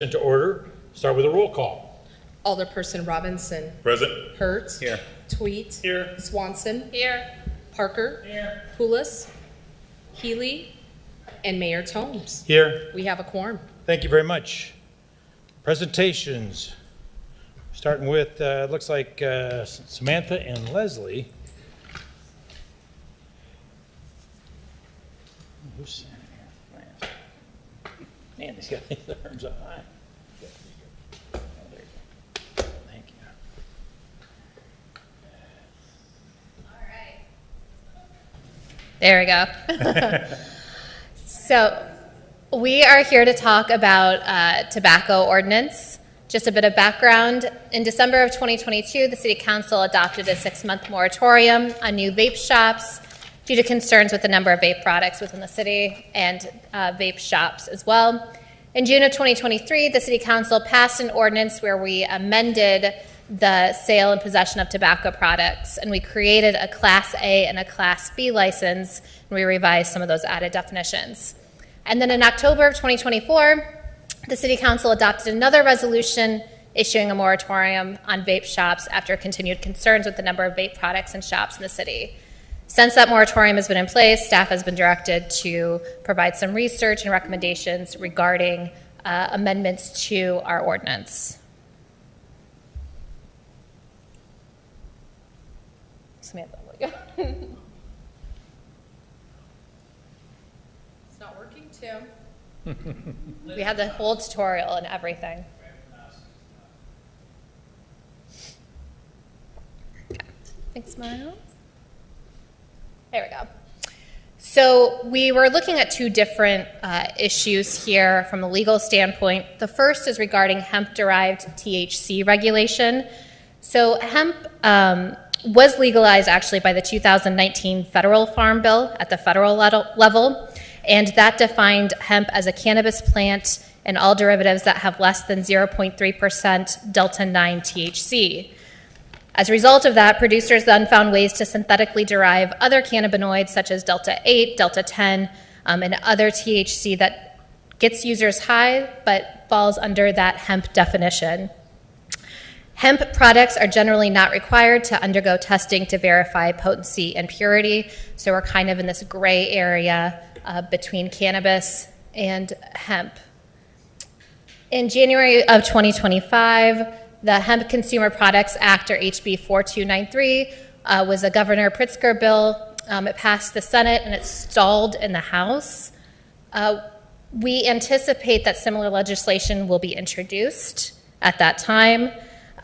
Into order. Start with a roll call. Alderperson Robinson. Present. Hurt. Here. Tweet. Here. Swanson. Here. Parker. Here. Poulos. Healy. And Mayor Tomes. Here. We have a quorum. Thank you very much. Presentations. Starting with, looks like Samantha and Leslie. Who's standing here? Man, these got these arms up high. Oh, there you go. Thank you. There we go. So we are here to talk about tobacco ordinance. Just a bit of background. In December of 2022, the City Council adopted a 6-month moratorium on new vape shops due to concerns with the number of vape products within the city and vape shops as well. In June of 2023, the City Council passed an ordinance where we amended the sale and possession of tobacco products, and we created a Class A and a Class B license, and we revised some of those added definitions. And then in October of 2024, the City Council adopted another resolution issuing a moratorium on vape shops after continued concerns with the number of vape products and shops in the city. Since that moratorium has been in place, staff has been directed to provide some research and recommendations regarding amendments to our ordinance. Samantha, there we go. It's not working, Tim. We had the whole tutorial and everything. Okay. Thanks, Miles. There we go. So we were looking at two different issues here from a legal standpoint. The first is regarding hemp-derived THC regulation. So hemp was legalized actually by the 2019 federal farm bill at the federal level, and that defined hemp as a cannabis plant and all derivatives that have less than 0.3% Delta-9 THC. As a result of that, producers then found ways to synthetically derive other cannabinoids such as Delta-8, Delta-10, and other THC that gets users high but falls under that hemp definition. Hemp products are generally not required to undergo testing to verify potency and purity, so we're kind of in this gray area between cannabis and hemp. In January of 2025, the Hemp Consumer Products Act, or HB 4293, was a Governor Pritzker bill. It passed the Senate and it stalled in the House. We anticipate that similar legislation will be introduced at that time.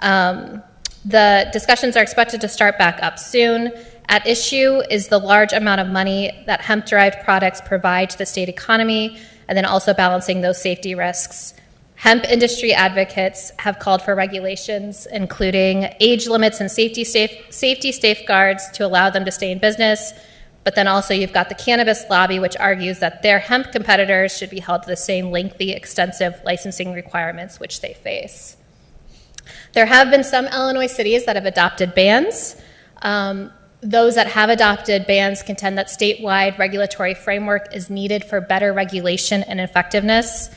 The discussions are expected to start back up soon. At issue is the large amount of money that hemp-derived products provide to the state economy, and then also balancing those safety risks. Hemp industry advocates have called for regulations, including age limits and safety safeguards to allow them to stay in business. But then also you've got the cannabis lobby, which argues that their hemp competitors should be held to the same lengthy, extensive licensing requirements which they face. There have been some Illinois cities that have adopted bans. Those that have adopted bans contend that statewide regulatory framework is needed for better regulation and effectiveness.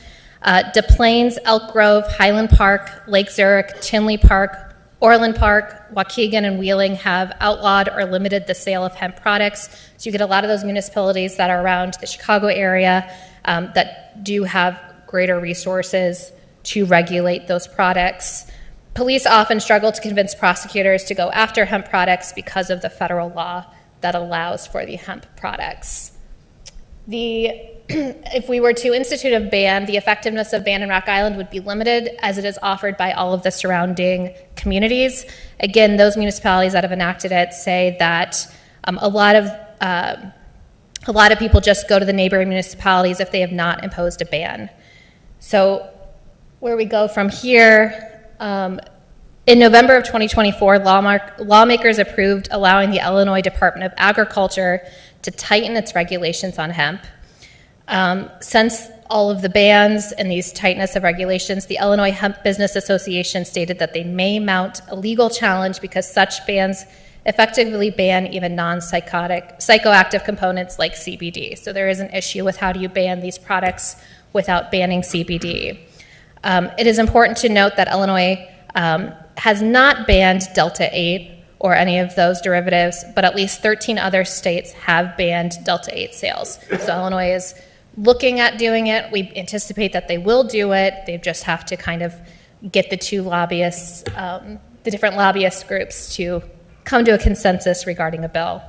Des Plaines, Elk Grove, Highland Park, Lake Zurich, Tinley Park, Orland Park, Waukegan, and Wheeling have outlawed or limited the sale of hemp products. So you get a lot of those municipalities that are around the Chicago area that do have greater resources to regulate those products. Police often struggle to convince prosecutors to go after hemp products because of the federal law that allows for the hemp products. If we were to institute a ban, the effectiveness of ban in Rock Island would be limited as it is offered by all of the surrounding communities. Again, those municipalities that have enacted it say that a lot of people just go to the neighboring municipalities if they have not imposed a ban. So where we go from here, in November of 2024, lawmakers approved allowing the Illinois Department of Agriculture to tighten its regulations on hemp. Since all of the bans and these tightness of regulations, the Illinois Hemp Business Association stated that they may mount a legal challenge because such bans effectively ban even psychoactive components like CBD. So there is an issue with how do you ban these products without banning CBD. It is important to note that Illinois has not banned Delta 8 or any of those derivatives, but at least 13 other states have banned Delta 8 sales. So Illinois is looking at doing it. We anticipate that they will do it. They just have to kind of get the two lobbyists, the different lobbyist groups to come to a consensus regarding a bill.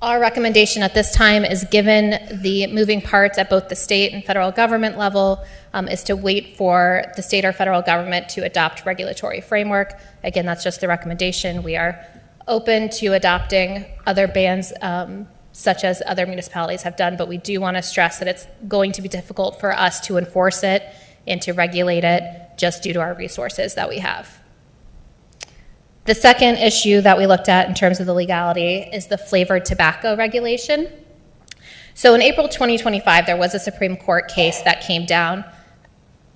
Our recommendation at this time is, given the moving parts at both the state and federal government level, is to wait for the state or federal government to adopt regulatory framework. Again, that's just the recommendation. We are open to adopting other bans such as other municipalities have done, but we do want to stress that it's going to be difficult for us to enforce it and to regulate it just due to our resources that we have. The second issue that we looked at in terms of the legality is the flavored tobacco regulation. So in April 2025, there was a Supreme Court case that came down.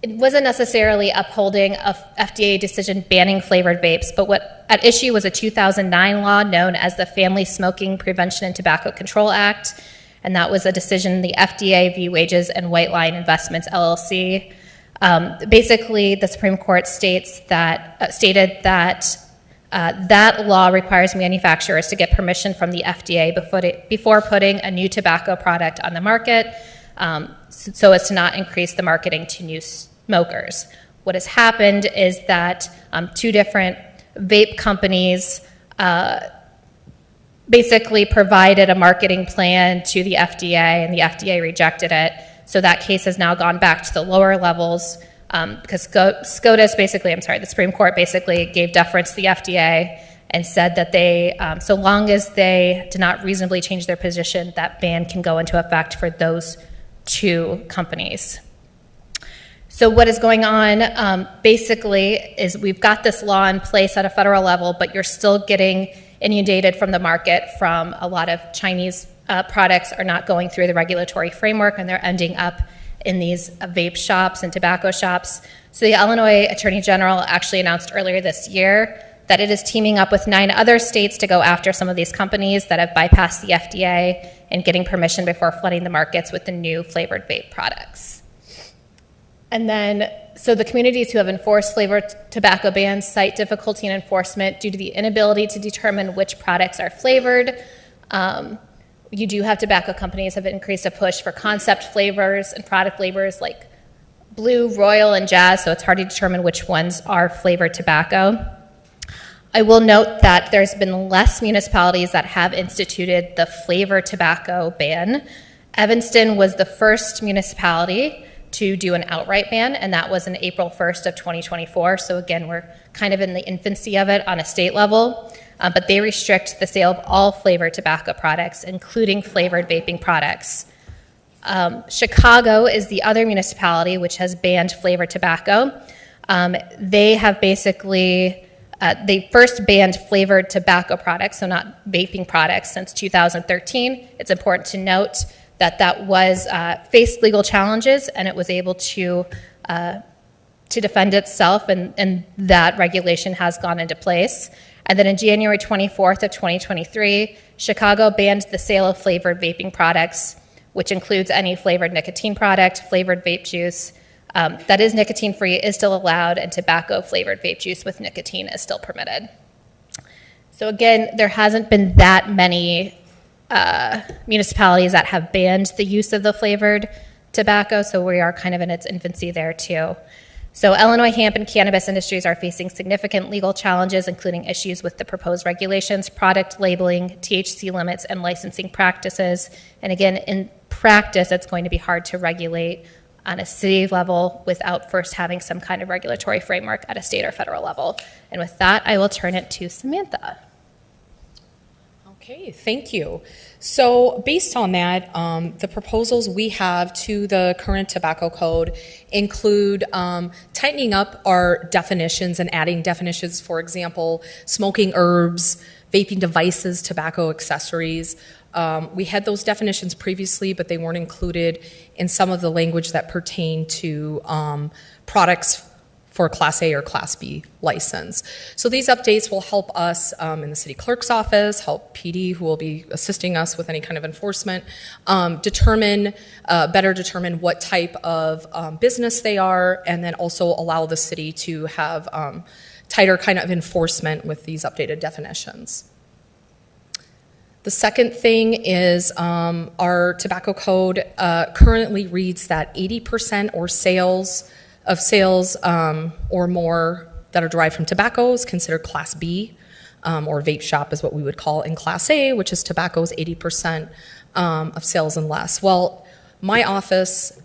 It wasn't necessarily upholding a FDA decision banning flavored vapes, but what at issue was a 2009 law known as the Family Smoking Prevention and Tobacco Control Act, and that was a decision the FDA v. Wages and White Line Investments, LLC. Basically, the Supreme Court stated that that law requires manufacturers to get permission from the FDA before putting a new tobacco product on the market, so as to not increase the marketing to new smokers. What has happened is that two different vape companies basically provided a marketing plan to the FDA, and the FDA rejected it. So that case has now gone back to the lower levels, because the Supreme Court basically gave deference to the FDA and said that they, so long as they did not reasonably change their position, that ban can go into effect for those two companies. So what is going on basically is we've got this law in place at a federal level, but you're still getting inundated from the market from a lot of Chinese products are not going through the regulatory framework, and they're ending up in these vape shops and tobacco shops. So the Illinois Attorney General actually announced earlier this year that it is teaming up with 9 other states to go after some of these companies that have bypassed the FDA and getting permission before flooding the markets with the new flavored vape products. And then, so the communities who have enforced flavored tobacco bans cite difficulty in enforcement due to the inability to determine which products are flavored. You do have tobacco companies have increased a push for concept flavors and product flavors like Blue, Royal, and Jazz, so it's hard to determine which ones are flavored tobacco. I will note that there's been less municipalities that have instituted the flavored tobacco ban. Evanston was the first municipality to do an outright ban, and that was in April 1st of 2024. So again, we're kind of in the infancy of it on a state level. But they restrict the sale of all flavored tobacco products, including flavored vaping products. Chicago is the other municipality which has banned flavored tobacco. They have basically, they first banned flavored tobacco products, so not vaping products, since 2013. It's important to note that that was faced legal challenges, and it was able to defend itself, and that regulation has gone into place. And then on January 24th of 2023, Chicago banned the sale of flavored vaping products, which includes any flavored nicotine product, flavored vape juice that is nicotine-free is still allowed, and tobacco-flavored vape juice with nicotine is still permitted. So again, there hasn't been that many municipalities that have banned the use of the flavored tobacco, so we are kind of in its infancy there too. So Illinois hemp and cannabis industries are facing significant legal challenges, including issues with the proposed regulations, product labeling, THC limits, and licensing practices. And again, in practice, it's going to be hard to regulate on a city level without first having some kind of regulatory framework at a state or federal level. And with that, I will turn it to Samantha. Okay, thank you. So based on that, the proposals we have to the current tobacco code include tightening up our definitions and adding definitions, for example, smoking herbs, vaping devices, tobacco accessories. We had those definitions previously, but they weren't included in some of the language that pertain to products for a Class A or Class B license. So these updates will help us in the city clerk's office, help PD, who will be assisting us with any kind of enforcement, better determine what type of business they are, and then also allow the city to have tighter kind of enforcement with these updated definitions. The second thing is our tobacco code currently reads that 80% or sales or more that are derived from tobacco is considered Class B, or vape shop is what we would call in Class A, which is tobacco is 80% of sales and less. Well, my office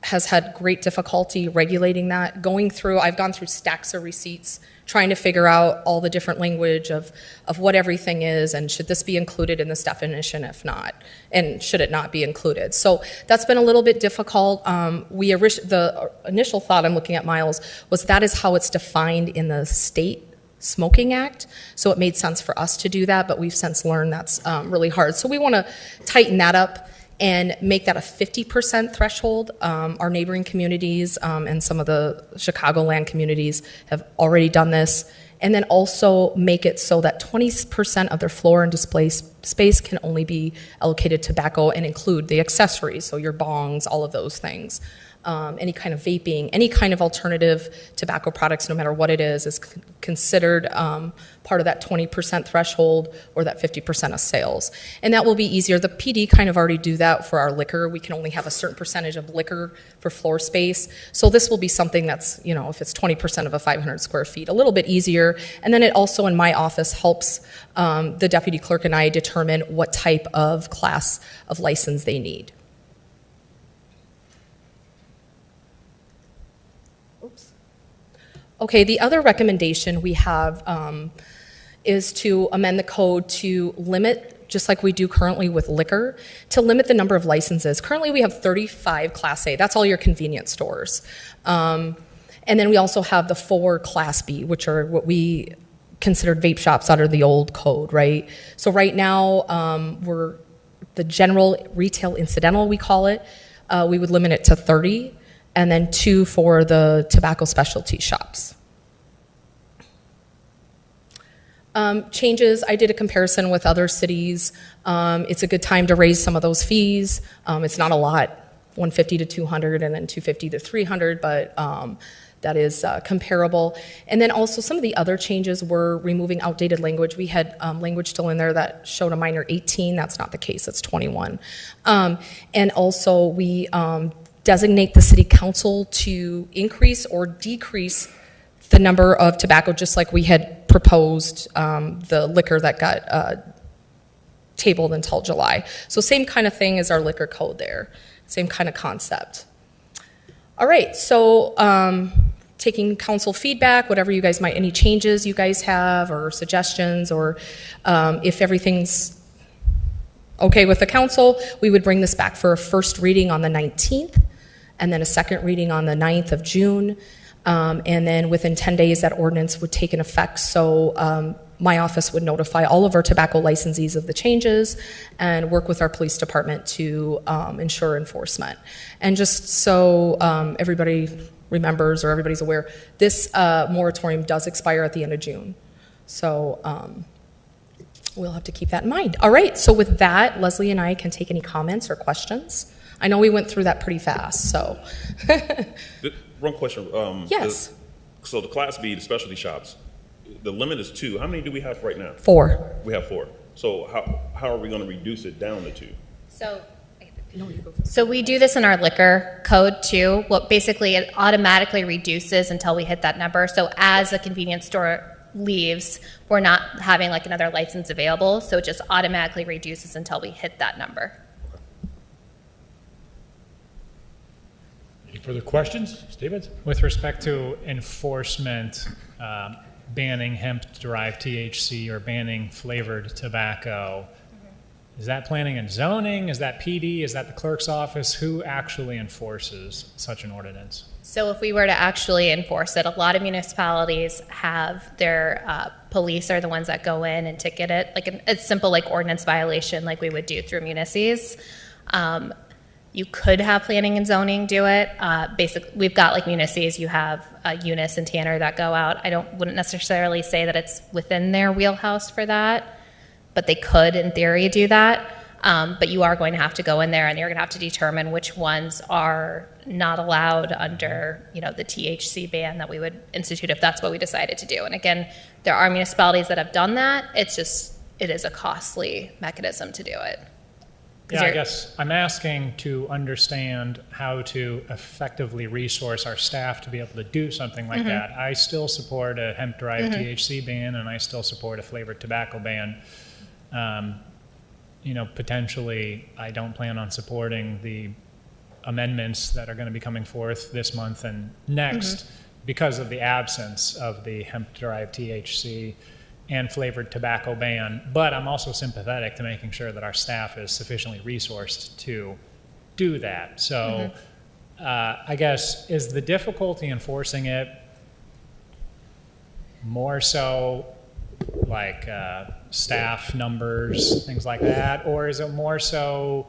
has had great difficulty regulating that. I've gone through stacks of receipts trying to figure out all the different language of what everything is, and should this be included in this definition, if not, and should it not be included. So that's been a little bit difficult. The initial thought, I'm looking at Miles, was that is how it's defined in the state Smoking Act, so it made sense for us to do that, but we've since learned that's really hard. So we want to tighten that up and make that a 50% threshold. Our neighboring communities and some of the Chicagoland communities have already done this. And then also make it so that 20% of their floor and display space can only be allocated tobacco and include the accessories, so your bongs, all of those things. Any kind of vaping, any kind of alternative tobacco products, no matter what it is considered part of that 20% threshold or that 50% of sales. And that will be easier. The PD kind of already do that for our liquor. We can only have a certain percentage of liquor for floor space. So this will be something that's, if it's 20% of a 500 square feet, a little bit easier. And then it also, in my office, helps the deputy clerk and I determine what type of class of license they need. Okay, the other recommendation we have is to amend the code to limit, just like we do currently with liquor, to limit the number of licenses. Currently we have 35 Class A, that's all your convenience stores. And then we also have the 4 Class B, which are what we considered vape shops under the old code, right? So right now, we're the general retail incidental, we call it, we would limit it to 30. And then 2 for the tobacco specialty shops. Changes, I did a comparison with other cities. It's a good time to raise some of those fees. It's not a lot, $150 to $200 and then $250 to $300, but that is comparable. And then also some of the other changes were removing outdated language. We had language still in there that showed a minor 18. That's not the case, it's 21. And also we designate the city council to increase or decrease the number of tobacco, just like we had proposed the liquor that got tabled until July. So same kind of thing as our liquor code there, same kind of concept. All right, so taking council feedback, whatever you guys any changes you guys have or suggestions, or if everything's okay with the council, we would bring this back for a first reading on the 19th. And then a second reading on the 9th of June. And then within 10 days, that ordinance would take an effect. So my office would notify all of our tobacco licensees of the changes and work with our police department to ensure enforcement. And just so everybody remembers or everybody's aware, this moratorium does expire at the end of June. So we'll have to keep that in mind. All right, so with that, Leslie and I can take any comments or questions. I know we went through that pretty fast, so. One question. Yes. So the Class B, the specialty shops, the limit is 2. How many do we have right now? 4. We have 4. So how are we going to reduce it down to 2? So we do this in our liquor code too. What basically it automatically reduces until we hit that number. So as a convenience store leaves, we're not having like another license available. So it just automatically reduces until we hit that number. Any further questions? Stevens? With respect to enforcement, banning hemp-derived THC or banning flavored tobacco, is that planning and zoning? Is that PD? Is that the clerk's office? Who actually enforces such an ordinance? So if we were to actually enforce it, a lot of municipalities have their police are the ones that go in and ticket it, like a simple like ordinance violation like we would do through Municies. You could have planning and zoning do it. Basically, we've got like municipalities. You have Eunice and Tanner that go out. Wouldn't necessarily say that it's within their wheelhouse for that, but they could, in theory, do that. But you are going to have to go in there, and you're going to have to determine which ones are not allowed under, the THC ban that we would institute if that's what we decided to do. And again, there are municipalities that have done that. It is a costly mechanism to do it. Yeah, I guess I'm asking to understand how to effectively resource our staff to be able to do something like that. I still support a hemp-derived THC ban, and I still support a flavored tobacco ban. Potentially, I don't plan on supporting the amendments that are going to be coming forth this month and next because of the absence of the hemp-derived THC and flavored tobacco ban, but I'm also sympathetic to making sure that our staff is sufficiently resourced to do that. So I guess, is the difficulty enforcing it more so like staff numbers, things like that, or is it more so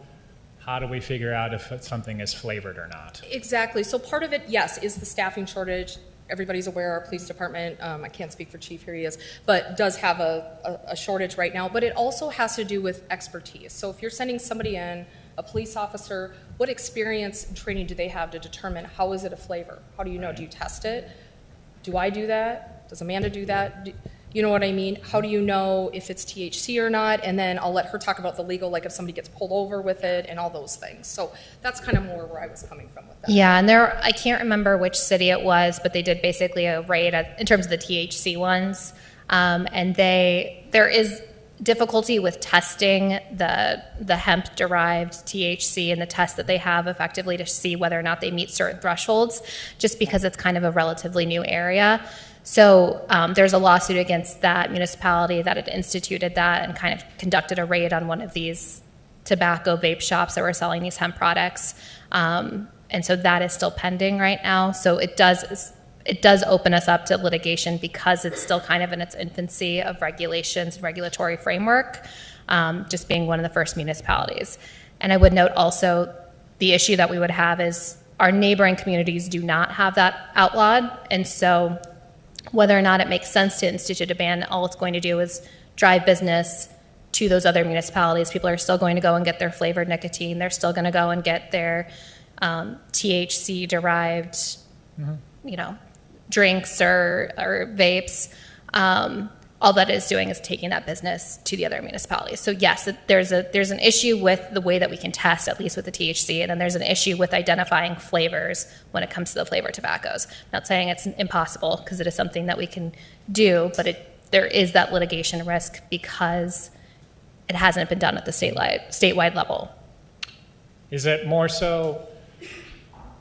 how do we figure out if something is flavored or not? Exactly. So part of it, yes, is the staffing shortage. Everybody's aware our police department, I can't speak for Chief, here he is, but does have a shortage right now. But it also has to do with expertise. So if you're sending somebody in, a police officer, what experience and training do they have to determine how is it a flavor? How do you know? Do you test it? Do I do that? Does Amanda do that? You know what I mean? How do you know if it's THC or not? And then I'll let her talk about the legal, like if somebody gets pulled over with it and all those things. So that's kind of more where I was coming from with that. Yeah, and I can't remember which city it was, but they did basically a raid in terms of the THC ones. And there is difficulty with testing the hemp-derived THC and the test that they have effectively to see whether or not they meet certain thresholds, just because it's kind of a relatively new area. So there's a lawsuit against that municipality that had instituted that and kind of conducted a raid on one of these tobacco vape shops that were selling these hemp products. And so that is still pending right now. So it does open us up to litigation because it's still kind of in its infancy of regulations and regulatory framework, just being one of the first municipalities. And I would note also the issue that we would have is our neighboring communities do not have that outlawed. And so whether or not it makes sense to institute a ban, all it's going to do is drive business to those other municipalities. People are still going to go and get their flavored nicotine. They're still going to go and get their THC-derived, drinks or vapes. All that is doing is taking that business to the other municipalities. So yes, there's an issue with the way that we can test, at least with the THC, and then there's an issue with identifying flavors when it comes to the flavored tobaccos. Not saying it's impossible, because it is something that we can do, but there is that litigation risk because it hasn't been done at the statewide level. Is it more so,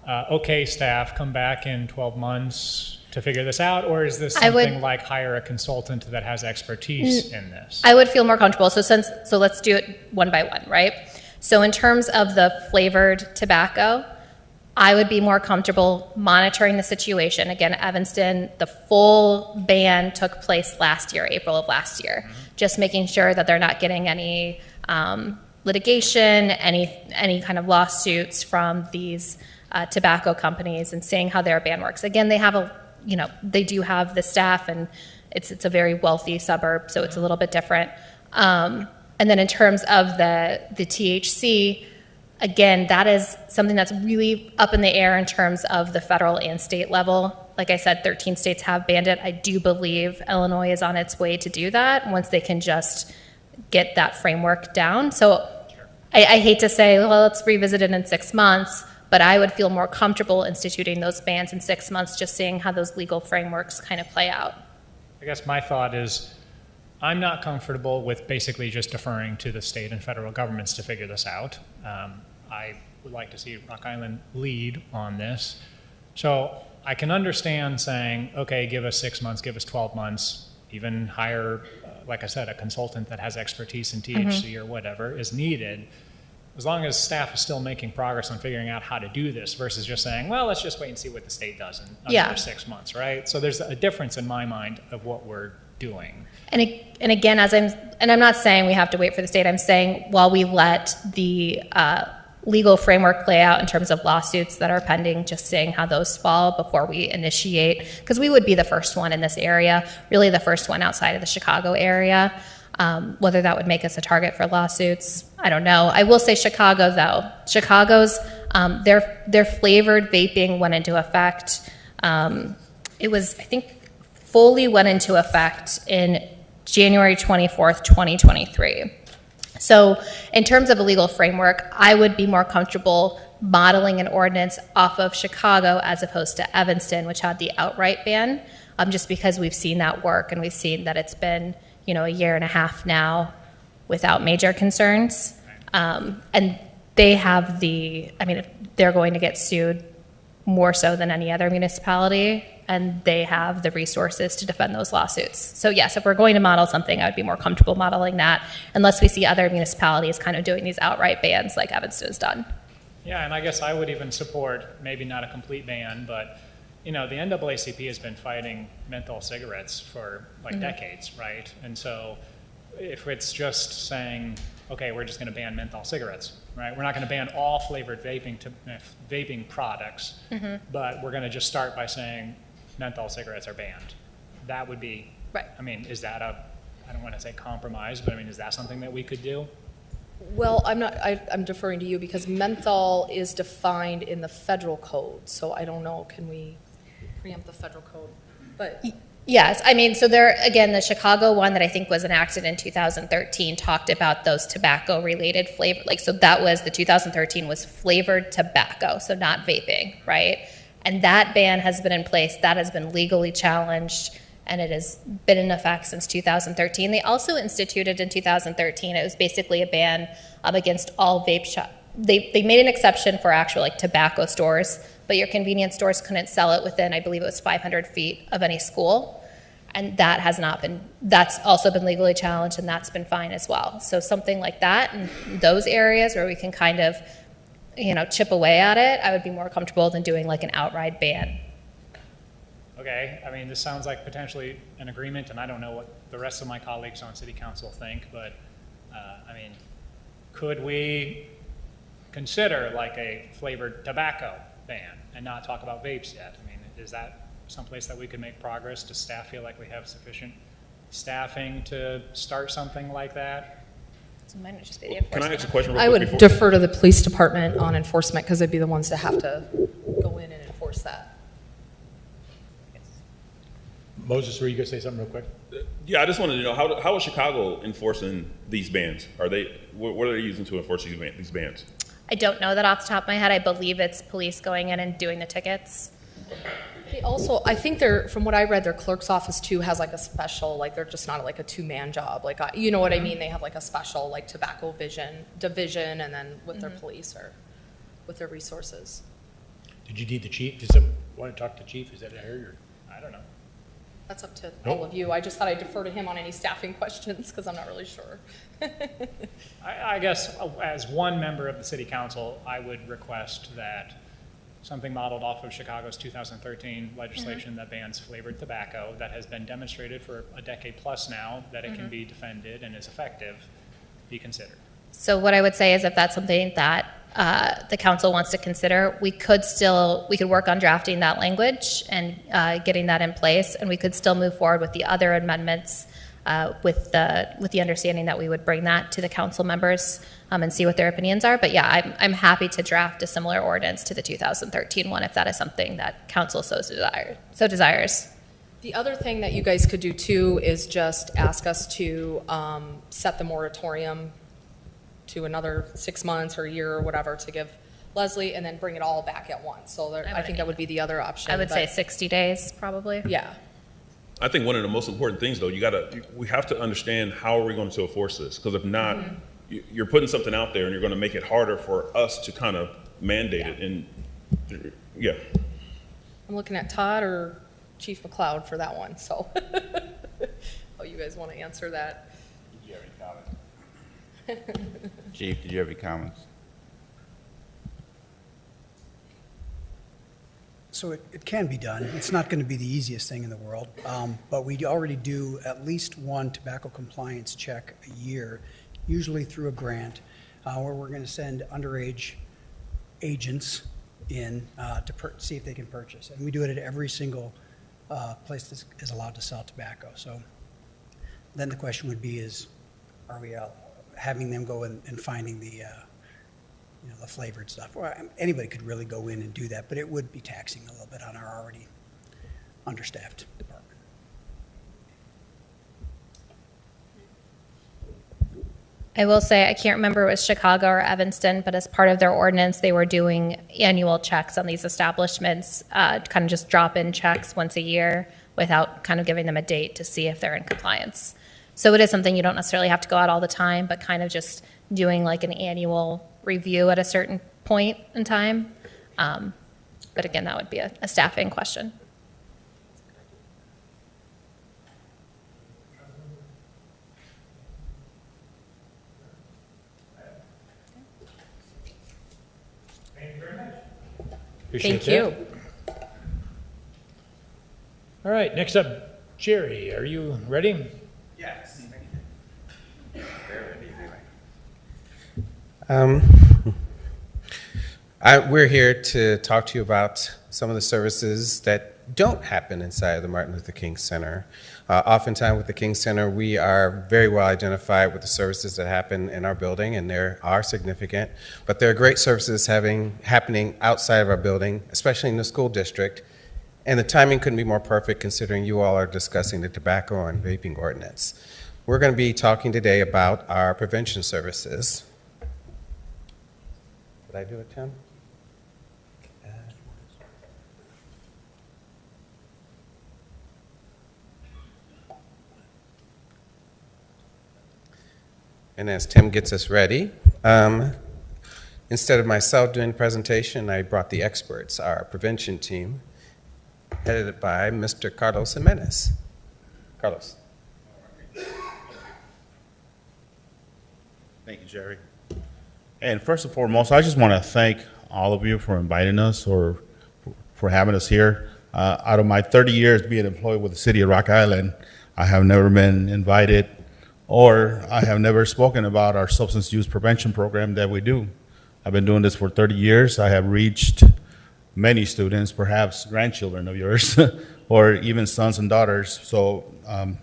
okay, staff, come back in 12 months to figure this out, or is this something like hire a consultant that has expertise in this? I would feel more comfortable. So let's do it one by one, right? So in terms of the flavored tobacco, I would be more comfortable monitoring the situation. Again, Evanston, the full ban took place last year, April of last year. Just making sure that they're not getting any litigation, any kind of lawsuits from these tobacco companies, and seeing how their ban works. Again, they do have the staff, and it's a very wealthy suburb, so it's a little bit different. And then in terms of the THC, again, that is something that's really up in the air in terms of the federal and state level. Like I said, 13 states have banned it. I do believe Illinois is on its way to do that once they can just get that framework down. So I hate to say, well, let's revisit it in 6 months, but I would feel more comfortable instituting those bans in 6 months, just seeing how those legal frameworks kind of play out. I guess my thought is I'm not comfortable with basically just deferring to the state and federal governments to figure this out. I would like to see Rock Island lead on this. So I can understand saying, okay, give us 6 months, give us 12 months, even hire, like I said, a consultant that has expertise in THC or whatever is needed, as long as staff is still making progress on figuring out how to do this versus just saying, well, let's just wait and see what the state does in another 6 months, right? So there's a difference in my mind of what we're doing. And again, I'm not saying we have to wait for the state. I'm saying while we let the legal framework play out in terms of lawsuits that are pending, just seeing how those fall before we initiate, because we would be the first one in this area, really the first one outside of the Chicago area. Whether that would make us a target for lawsuits, I don't know. I will say Chicago, though. Chicago's, their flavored vaping went into effect. It was, I think, fully went into effect in January 24th, 2023. So in terms of a legal framework, I would be more comfortable modeling an ordinance off of Chicago as opposed to Evanston, which had the outright ban, just because we've seen that work and we've seen that it's been, a year and a half now without major concerns. And they have they're going to get sued more so than any other municipality, and they have the resources to defend those lawsuits. So yes, if we're going to model something, I would be more comfortable modeling that, unless we see other municipalities kind of doing these outright bans like Evanston has done. Yeah, and I guess I would even support maybe not a complete ban, but the NAACP has been fighting menthol cigarettes for decades, right? And so if it's just saying, okay, we're just going to ban menthol cigarettes, right? We're not going to ban all flavored vaping products, but we're going to just start by saying menthol cigarettes are banned. That would be, right. Is that I don't want to say compromise, but is that something that we could do? Well, I'm deferring to you because menthol is defined in the federal code, so I don't know, can we preempt the federal code? But yes, so there, again, the Chicago one that I think was enacted in 2013 talked about those tobacco related flavor, so that was, the 2013 was flavored tobacco, so not vaping, right? And that ban has been in place, that has been legally challenged, and it has been in effect since 2013. They also instituted in 2013, it was basically a ban against all vape shops. They made an exception for actual tobacco stores, but your convenience stores couldn't sell it within, I believe it was 500 feet of any school. And that has not been, that's also been legally challenged, and that's been fine as well. So something like that in those areas where we can kind of, chip away at it, I would be more comfortable than doing an outright ban. Okay, this sounds like potentially an agreement, and I don't know what the rest of my colleagues on city council think, but could we consider a flavored tobacco ban and not talk about vapes yet? Is that someplace that we could make progress? Does staff feel like we have sufficient staffing to start something like that? So mine would just be the Can I enforcement. ask a question real I quick would before- defer to the police department on enforcement because they'd be the ones to have to go in and enforce that. Moses, were you going to say something real quick? Yeah, I just wanted to know, how is Chicago enforcing these bans? What are they using to enforce these bans? I don't know that off the top of my head. I believe it's police going in and doing the tickets. They also, I think from what I read, their clerk's office too has a special, they're just not a two-man job. You know what I mean? They have a special tobacco division, and then with their police or with their resources. Did you need the chief? Did someone want to talk to the chief? Is that her? I don't know. That's up to all of you. I just thought I'd defer to him on any staffing questions because I'm not really sure. I guess as one member of the city council, I would request that something modeled off of Chicago's 2013 legislation that bans flavored tobacco, that has been demonstrated for a decade plus now that it can be defended and is effective, be considered. So what I would say is, if that's something that the council wants to consider, we could work on drafting that language and getting that in place, and we could still move forward with the other amendments with the understanding that we would bring that to the council members and see what their opinions are. But yeah, I'm happy to draft a similar ordinance to the 2013 one if that is something that council so desires. The other thing that you guys could do too is just ask us to set the moratorium to another 6 months or a year or whatever to give Leslie, and then bring it all back at once. So I think that would be the other option. I would say 60 days probably. Yeah. I think one of the most important things, though, we have to understand how are we going to enforce this? Because if not, you're putting something out there and you're going to make it harder for us to kind of mandate it. And yeah. I'm looking at Todd or Chief McLeod for that one. So, oh, you guys want to answer that? Did you have any comments? Chief, did you have any comments? So it can be done. It's not going to be the easiest thing in the world, but we already do at least one tobacco compliance check a year, usually through a grant, where we're going to send underage agents in to see if they can purchase. And we do it at every single place that is allowed to sell tobacco. So then the question would be is, are we having them go and finding the the flavored stuff? Well, anybody could really go in and do that, but it would be taxing a little bit on our already understaffed department. I will say, I can't remember if it was Chicago or Evanston, but as part of their ordinance, they were doing annual checks on these establishments, kind of just drop-in checks once a year without kind of giving them a date to see if they're in compliance. So it is something you don't necessarily have to go out all the time, but kind of just doing like an annual review at a certain point in time. But again, that would be a staffing question. Appreciate Thank you. that. All right, next up, Jerry, are you ready? Yes. We're here to talk to you about some of the services that don't happen inside the Martin Luther King Center. Oftentimes with the King Center, we are very well identified with the services that happen in our building, and they are significant. But there are great services happening outside of our building, especially in the school district. And the timing couldn't be more perfect considering you all are discussing the tobacco and vaping ordinance. We're going to be talking today about our prevention services. Did I do it, Tim? And as Tim gets us ready, instead of myself doing the presentation, I brought the experts, our prevention team, headed by Mr. Carlos Jimenez. Carlos. Thank you, Jerry. And first and foremost, I just want to thank all of you for inviting us or for having us here. Out of my 30 years being employed with the city of Rock Island, I have never been invited or I have never spoken about our substance use prevention program that we do. I've been doing this for 30 years. I have reached many students, perhaps grandchildren of yours, or even sons and daughters. So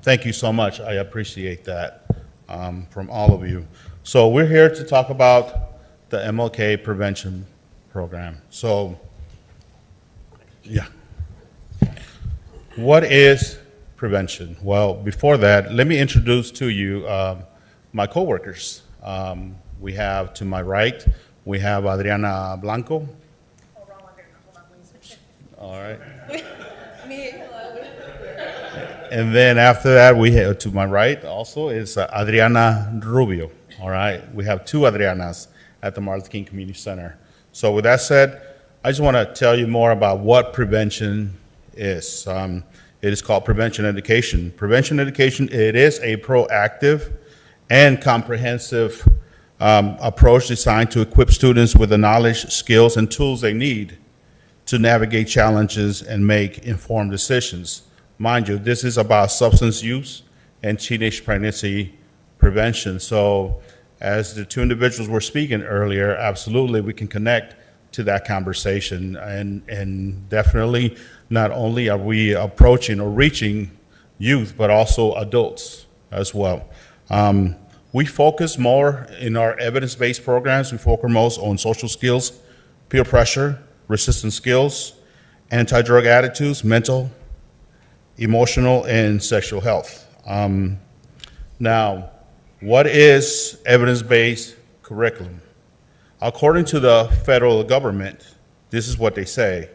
thank you so much. I appreciate that from all of you. So we're here to talk about the MLK prevention program. So, yeah. What is prevention? Well, before that, let me introduce to you my coworkers. We have to my right, we have Adriana Blanco. All right. And then after that, we have to my right also is Adriana Rubio. All right. We have two Adrianas at the Martin Luther King Community Center. So with that said, I just want to tell you more about what prevention is. It is called prevention education. Prevention education, it is a proactive and comprehensive approach designed to equip students with the knowledge, skills, and tools they need to navigate challenges and make informed decisions. Mind you, this is about substance use and teenage pregnancy prevention. So as the two individuals were speaking earlier, absolutely we can connect to that conversation. And definitely not only are we approaching or reaching youth, but also adults as well. We focus more in our evidence-based programs. We focus most on social skills, peer pressure, resistance skills, anti-drug attitudes, mental, emotional, and sexual health. Now, what is evidence-based curriculum? According to the federal government, this is what they say.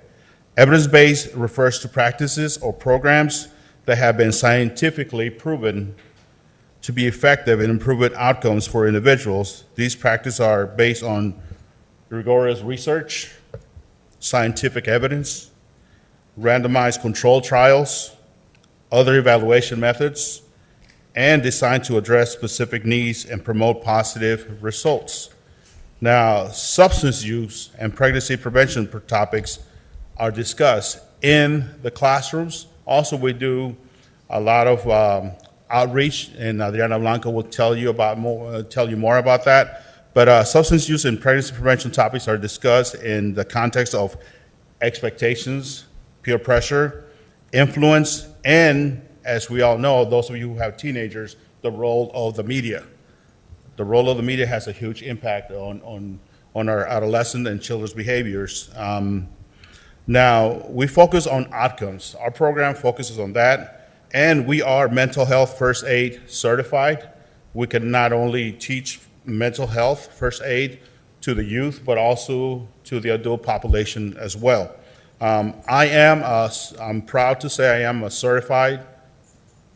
Evidence-based refers to practices or programs that have been scientifically proven to be effective in improving outcomes for individuals. These practices are based on rigorous research, scientific evidence, randomized controlled trials, other evaluation methods, and designed to address specific needs and promote positive results. Now, substance use and pregnancy prevention topics are discussed in the classrooms. Also, we do a lot of outreach, and Adriana Blanco will tell you more about that. But substance use and pregnancy prevention topics are discussed in the context of expectations, peer pressure, influence, and as we all know, those of you who have teenagers, the role of the media. The role of the media has a huge impact on our adolescent and children's behaviors. Now, we focus on outcomes. Our program focuses on that, and we are mental health first aid certified. We can not only teach mental health first aid to the youth, but also to the adult population as well. I'm proud to say I am a certified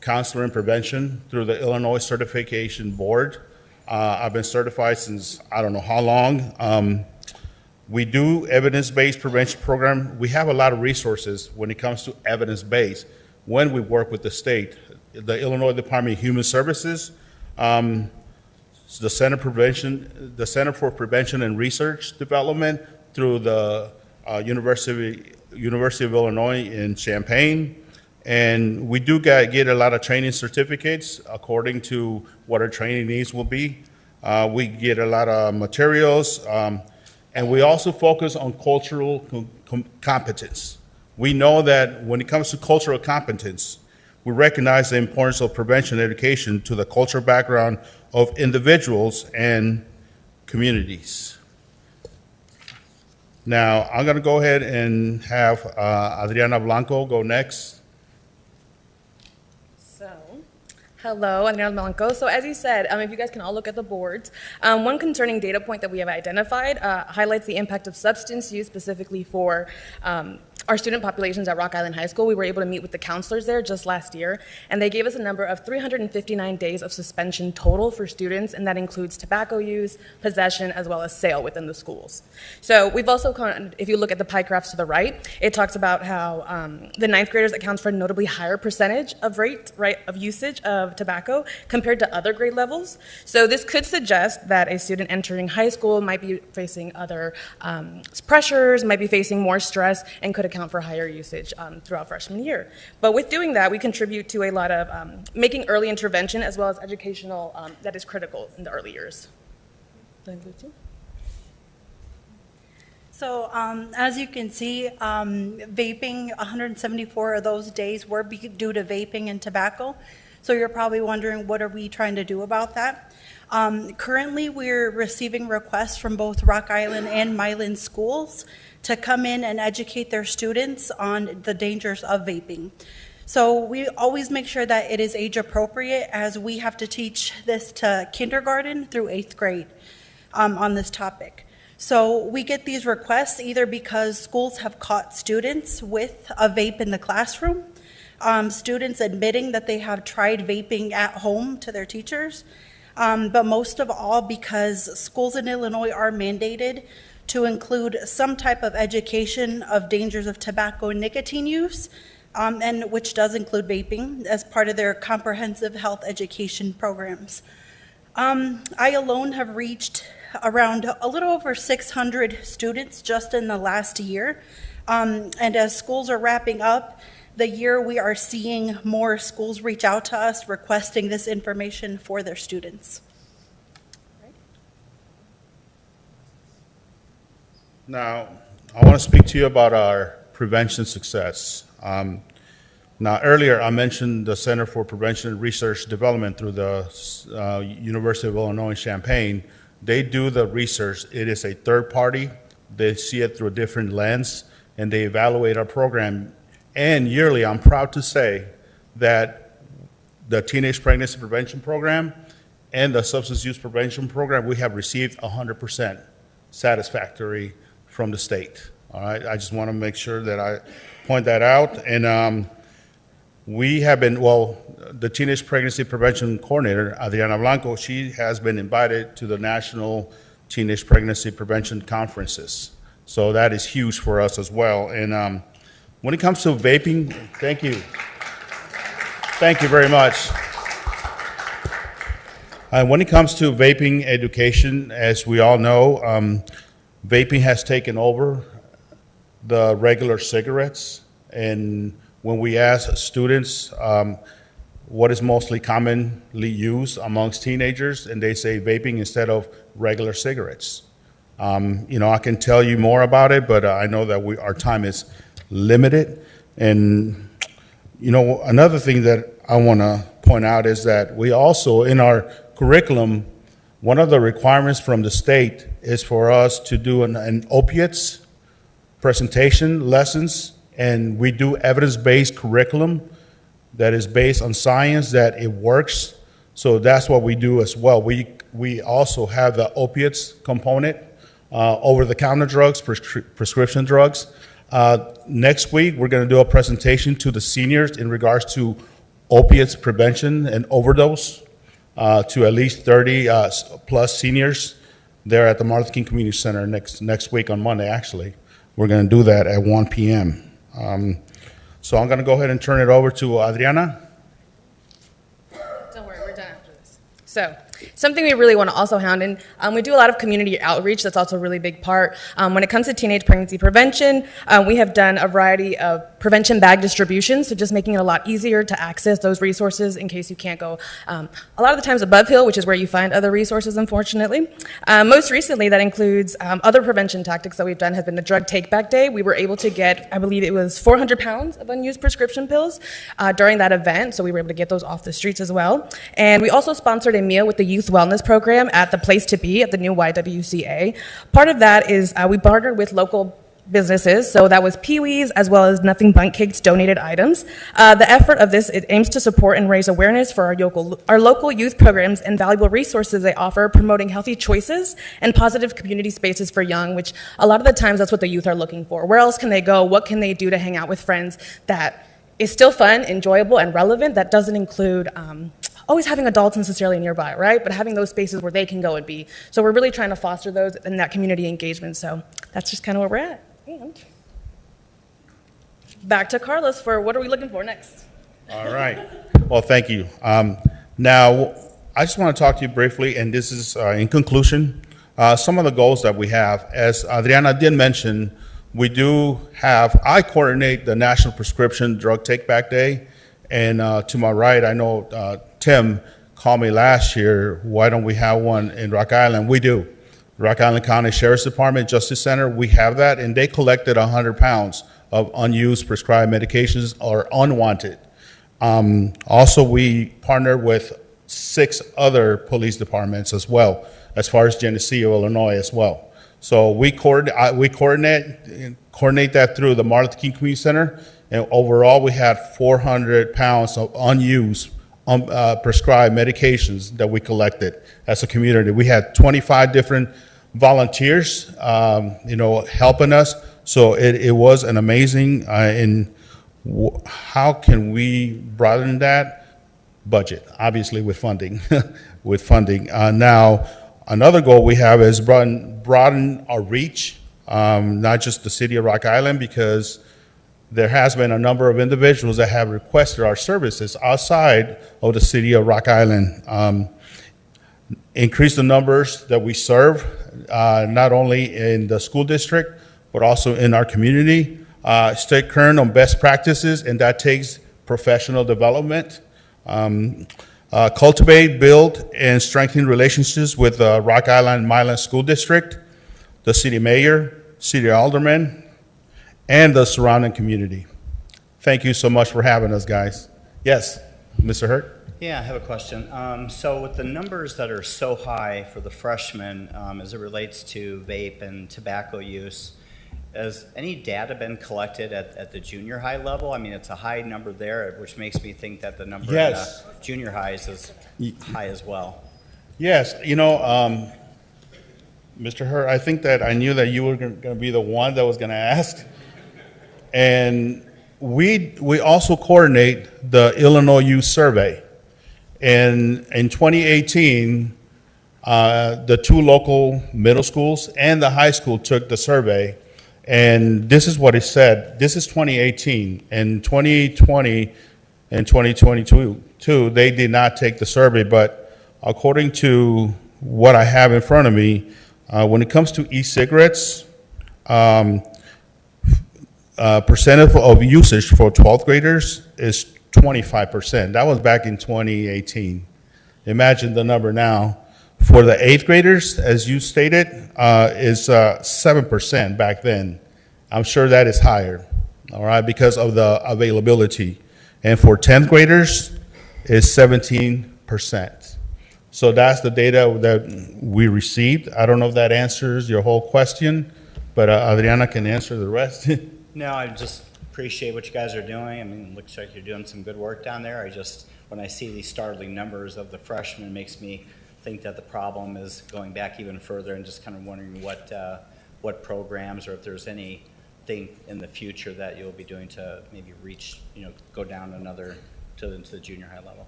counselor in prevention through the Illinois Certification Board. I've been certified since I don't know how long. We do evidence-based prevention program. We have a lot of resources when it comes to evidence-based when we work with the state. The Illinois Department of Human Services, the Center for Prevention and Research Development through the University of Illinois in Champaign. And we do get a lot of training certificates according to what our training needs will be. We get a lot of materials, and we also focus on cultural competence. We know that when it comes to cultural competence, we recognize the importance of prevention education to the cultural background of individuals and communities. Now, I'm going to go ahead and have Adriana Blanco go next. Hello, Adriana Blanco. So as you said, if you guys can all look at the boards, one concerning data point that we have identified highlights the impact of substance use specifically for our student populations at Rock Island High School. We were able to meet with the counselors there just last year, and they gave us a number of 359 days of suspension total for students, and that includes tobacco use, possession, as well as sale within the schools. So we've also, if you look at the pie graphs to the right, it talks about how the ninth graders accounts for a notably higher percentage of of usage of tobacco compared to other grade levels. So this could suggest that a student entering high school might be facing other pressures, might be facing more stress, and could account for higher usage throughout freshman year. But with doing that, we contribute to a lot of making early intervention as well as educational that is critical in the early years. So as you can see, vaping, 174 of those days were due to vaping and tobacco. So you're probably wondering, what are we trying to do about that? Currently, we're receiving requests from both Rock Island and Milan schools to come in and educate their students on the dangers of vaping. So we always make sure that it is age appropriate, as we have to teach this to kindergarten through 8th grade on this topic. So we get these requests either because schools have caught students with a vape in the classroom, students admitting that they have tried vaping at home to their teachers, but most of all because schools in Illinois are mandated to include some type of education of dangers of tobacco and nicotine use, and which does include vaping as part of their comprehensive health education programs. I alone have reached around a little over 600 students just in the last year, and as schools are wrapping up the year, we are seeing more schools reach out to us requesting this information for their students. Now, I want to speak to you about our prevention success. Now, earlier I mentioned the Center for Prevention and Research Development through the University of Illinois Champaign. They do the research. It is a third party. They see it through a different lens, and they evaluate our program. And yearly, I'm proud to say that the Teenage Pregnancy Prevention Program and the Substance Use Prevention Program, we have received 100% satisfactory from the state. All right, I just want to make sure that I point that out. And we have been, the Teenage Pregnancy Prevention Coordinator, Adriana Blanco, she has been invited to the National Teenage Pregnancy Prevention Conferences. So that is huge for us as well. And when it comes to vaping, thank you. Thank you very much. When it comes to vaping education, as we all know, vaping has taken over the regular cigarettes. And when we ask students, what is mostly commonly used amongst teenagers, and they say vaping instead of regular cigarettes. I can tell you more about it, but I know that our time is limited. And, another thing that I want to point out is that we also, in our curriculum, one of the requirements from the state is for us to do an opiates presentation lessons, and we do evidence-based curriculum that is based on science, that it works. So that's what we do as well. We also have the opiates component, over-the-counter drugs, prescription drugs. Next week, we're going to do a presentation to the seniors in regards to opiates prevention and overdose to at least 30 plus seniors there at the Martin Luther King Community Center next week on Monday, actually. We're going to do that at 1 p.m. So I'm going to go ahead and turn it over to Adriana. Don't worry, we're done after this. So, something we really want to also hound in, we do a lot of community outreach. That's also a really big part. When it comes to teenage pregnancy prevention, we have done a variety of prevention bag distributions, so just making it a lot easier to access those resources in case you can't go a lot of the times above hill, which is where you find other resources, unfortunately. Most recently, that includes other prevention tactics that we've done have been the Drug Take Back Day. We were able to get, I believe it was 400 pounds of unused prescription pills during that event, so we were able to get those off the streets as well. And we also sponsored a meal with the Youth Wellness Program at the Place to Be at the new YWCA. Part of that is we partnered with local businesses, so that was Pee-wee's as well as Nothing Bundt Cake's donated items. The effort of this, it aims to support and raise awareness for our local youth programs and valuable resources they offer, promoting healthy choices and positive community spaces for young, which a lot of the times that's what the youth are looking for. Where else can they go? What can they do to hang out with friends that is still fun, enjoyable, and relevant, that doesn't include always having adults necessarily nearby, right? But having those spaces where they can go and be. So we're really trying to foster those and that community engagement. So that's just kind of where we're at. And back to Carlos for what are we looking for next? All right. Well, thank you. Now, I just want to talk to you briefly, and this is in conclusion, some of the goals that we have. As Adriana did mention, I coordinate the National Prescription Drug Take Back Day. And to my right, I know Tim called me last year, why don't we have one in Rock Island? We do. Rock Island County Sheriff's Department, Justice Center, we have that, and they collected 100 pounds of unused prescribed medications or unwanted. Also, we partner with 6 other police departments as well, as far as Geneseo, Illinois as well. So we coordinate that through the Martin Luther King Community Center, and overall we had 400 pounds of unused prescribed medications that we collected as a community. We had 25 different volunteers, helping us. So it was an amazing, how can we broaden that? Budget, obviously with funding, now, another goal we have is broaden our reach, not just the city of Rock Island, because there has been a number of individuals that have requested our services outside of the city of Rock Island. Increase the numbers that we serve, not only in the school district, but also in our community. Stay current on best practices, and that takes professional development. Cultivate, build, and strengthen relationships with the Rock Island Milan School District, the city mayor, city alderman, and the surrounding community. Thank you so much for having us, guys. Yes, Mr. Hurt? Yeah, I have a question. So with the numbers that are so high for the freshmen as it relates to vape and tobacco use, has any data been collected at the junior high level? I mean, it's a high number there, which makes me think that the number Yes. in junior highs is high as well. Yes, Mr. Hurt, I think that I knew that you were going to be the one that was going to ask. And we also coordinate the Illinois Youth Survey. And in 2018, the 2 local middle schools and the high school took the survey. And this is what it said. This is 2018. In 2020 and 2022, they did not take the survey. But according to what I have in front of me, when it comes to e-cigarettes, percent of usage for 12th graders is 25%. That was back in 2018. Imagine the number now. For the eighth graders, as you stated, is 7% back then. I'm sure that is higher, all right, because of the availability. And for 10th graders, it's 17%. So that's the data that we received. I don't know if that answers your whole question, but Adriana can answer the rest. No, I just appreciate what you guys are doing. I mean, it looks like you're doing some good work down there. When I see these startling numbers of the freshmen, it makes me think that the problem is going back even further, and just kind of wondering what programs, or if there's anything in the future that you'll be doing to maybe reach, go down another into the junior high level.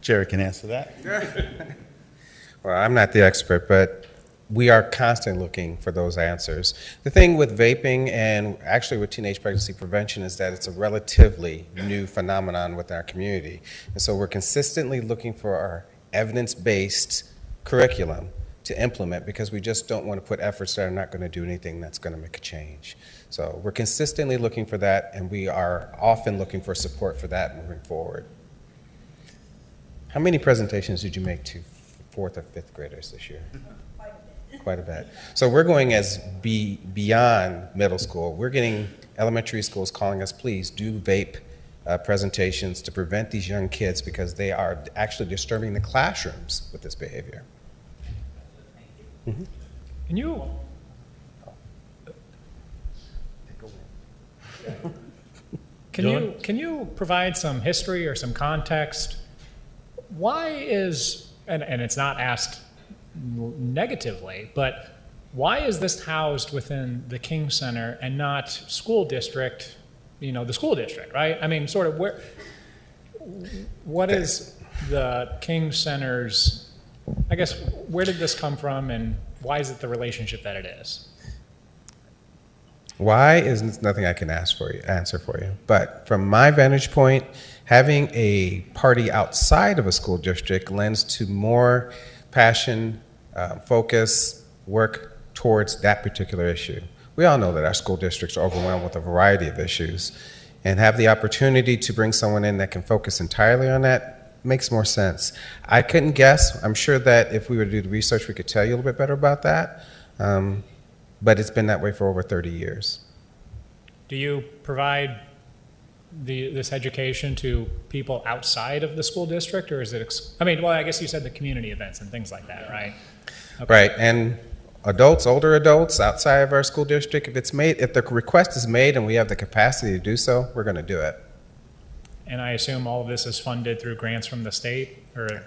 Jerry can answer that. Well, I'm not the expert, but we are constantly looking for those answers. The thing with vaping and actually with teenage pregnancy prevention is that it's a relatively new phenomenon within our community. And so we're consistently looking for our evidence-based curriculum to implement, because we just don't want to put efforts that are not going to do anything that's going to make a change. So we're consistently looking for that, and we are often looking for support for that moving forward. How many presentations did you make to 4th or 5th graders this year? Quite a bit. So we're going beyond middle school. We're getting elementary schools calling us, please do vape presentations to prevent these young kids, because they are actually disturbing the classrooms with this behavior. Mm-hmm. Can you provide some history or some context? Why is, and it's not asked negatively, but why is this housed within the King Center and not school district, the school district, right? I mean, sort of what is the King Center's, I guess, where did this come from, and why is it the relationship that it is? Why is nothing I can answer for you. But from my vantage point, having a party outside of a school district lends to more passion, focus, work towards that particular issue. We all know that our school districts are overwhelmed with a variety of issues, and have the opportunity to bring someone in that can focus entirely on that makes more sense. I couldn't guess. I'm sure that if we were to do the research, we could tell you a little bit better about that. But it's been that way for over 30 years. Do you provide this education to people outside of the school district, or is it, I guess you said the community events and things like that, right? Okay. Right, and adults, older adults outside of our school district, if the request is made and we have the capacity to do so, we're going to do it. And I assume all of this is funded through grants from the state, or?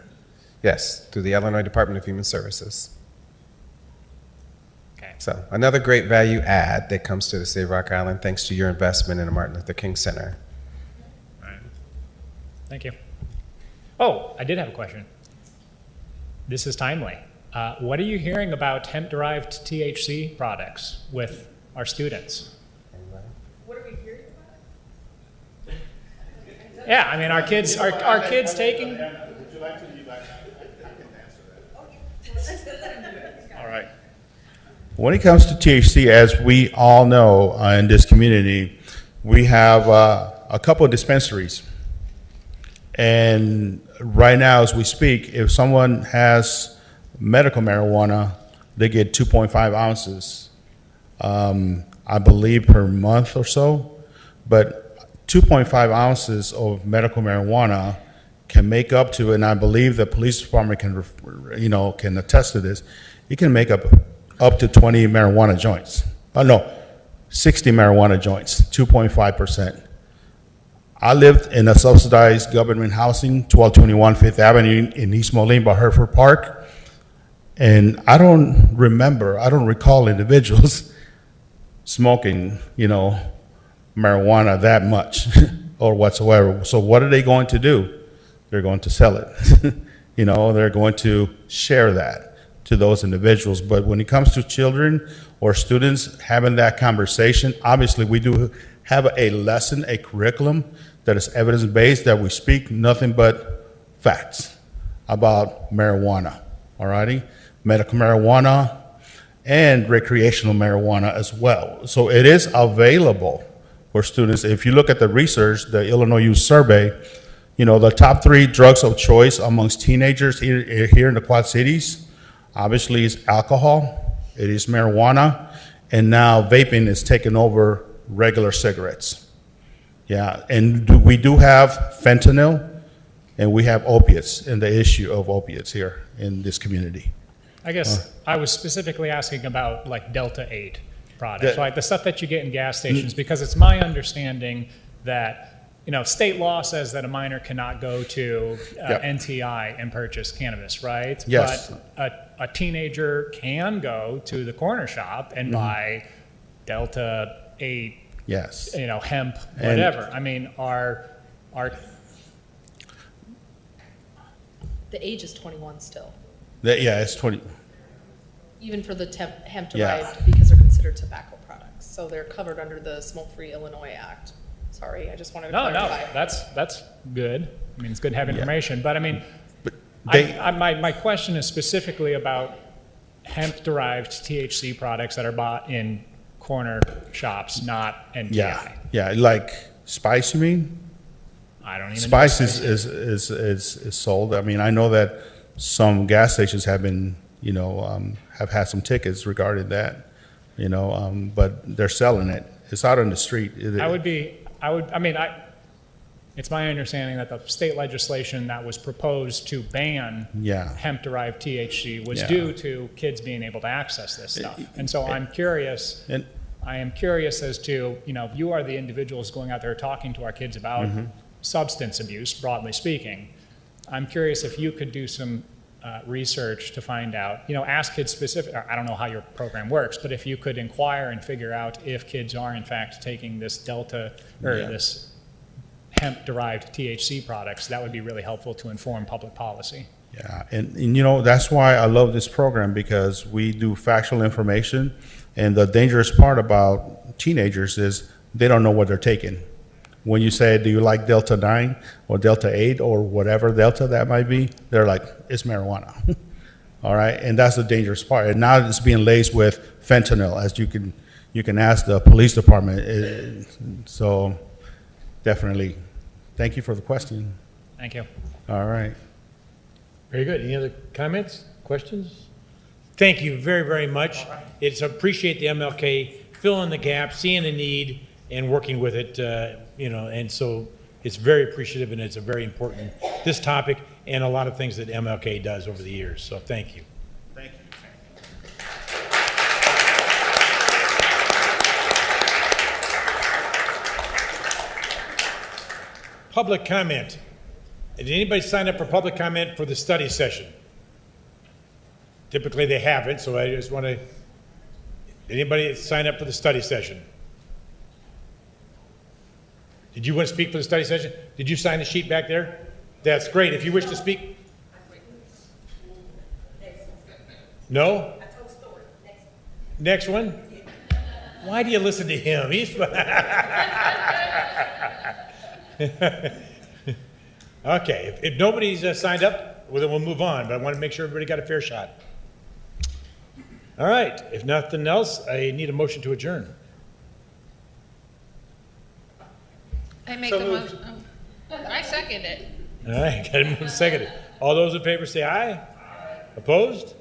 Yes, through the Illinois Department of Human Services. Okay. So another great value add that comes to the state of Rock Island thanks to your investment in the Martin Luther King Center. All right. Thank you. Oh, I did have a question. This is timely. What are you hearing about hemp-derived THC products with our students? What are we hearing about? Yeah, I mean, our kids taking. Would you like to leave? I can answer that. All right. When it comes to THC, as we all know in this community, we have a couple of dispensaries. And right now, as we speak, if someone has medical marijuana, they get 2.5 ounces, I believe, per month or so. But 2.5 ounces of medical marijuana can make up to, and I believe the police department can attest to this, it can make up to 20 marijuana joints. 60 marijuana joints, 2.5%. I lived in a subsidized government housing, 1221 Fifth Avenue in East Moline by Hereford Park. And I don't recall individuals smoking, marijuana that much or whatsoever. So what are they going to do? They're going to sell it. They're going to share that to those individuals. But when it comes to children or students having that conversation, obviously we do have a lesson, a curriculum that is evidence-based, that we speak nothing but facts about marijuana, all righty? Medical marijuana and recreational marijuana as well. So it is available for students. If you look at the research, the Illinois Youth Survey, you know, the top 3 drugs of choice amongst teenagers here in the Quad Cities, obviously is alcohol, it is marijuana, and now vaping is taking over regular cigarettes. Yeah, and we do have fentanyl, and we have opiates, and the issue of opiates here in this community. I guess I was specifically asking about like Delta 8 products, like the stuff that you get in gas stations, because it's my understanding that, you know, state law says that a minor cannot go to NTI and purchase cannabis, right? Yes. But a teenager can go to the corner shop and buy Delta 8, Yes. you know, hemp, whatever. I mean, are The age is 21 still, Yeah, it's 20. even for the hemp Yeah. derived, because they're considered tobacco products. So they're covered under the Smoke-Free Illinois Act. Sorry, I just wanted to no, clarify. that's good. I mean, it's good to have information, but I mean, They- my question is specifically about hemp-derived THC products that are bought in corner shops, not NTI. Yeah, like spice, you mean? I don't even know. Spice is sold. I mean, I know that some gas stations have been, you know, have had some tickets regarding that, you know, but they're selling it. It's out on the street. It's my understanding that the state legislation that was proposed to ban Yeah. hemp-derived THC was Yeah. due to kids being able to access this stuff. And so I'm curious. I am curious as to, you know, you are the individuals going out there talking to our kids about substance abuse, broadly speaking. I'm curious if you could do some research to find out, you know, ask kids specific, I don't know how your program works, but if you could inquire and figure out if kids are in fact taking this Delta or this hemp-derived THC products, that would be really helpful to inform public policy. Yeah, and you know, that's why I love this program, because we do factual information, and the dangerous part about teenagers is they don't know what they're taking. When you say, do you like Delta 9 or Delta 8 or whatever Delta that might be, they're like, it's marijuana. All right, and that's the dangerous part. And now it's being laced with fentanyl, as you can ask the police department. So definitely, thank you for the question. Thank you. All right. Very good. Any other comments, questions? Thank you very, very much. It's appreciate the MLK filling the gap, seeing the need, and working with it. You know, and so it's very appreciative, and it's a very important this topic and a lot of things that MLK does over the years. So thank you. Thank you. Public comment. Did anybody sign up for public comment for the study session? Typically they haven't, so I just want to, anybody sign up for the study session? Did you want to speak for the study session? Did you sign the sheet back there? That's great. If you wish to speak. No? Next one? Why do you listen to him? He's okay. If nobody's signed up, well, then we'll move on. But I want to make sure everybody got a fair shot. All right. If nothing else, I need a motion to adjourn. I make So a moved. motion. I second it. All right. Got to move seconded. All those in favor say aye. Opposed?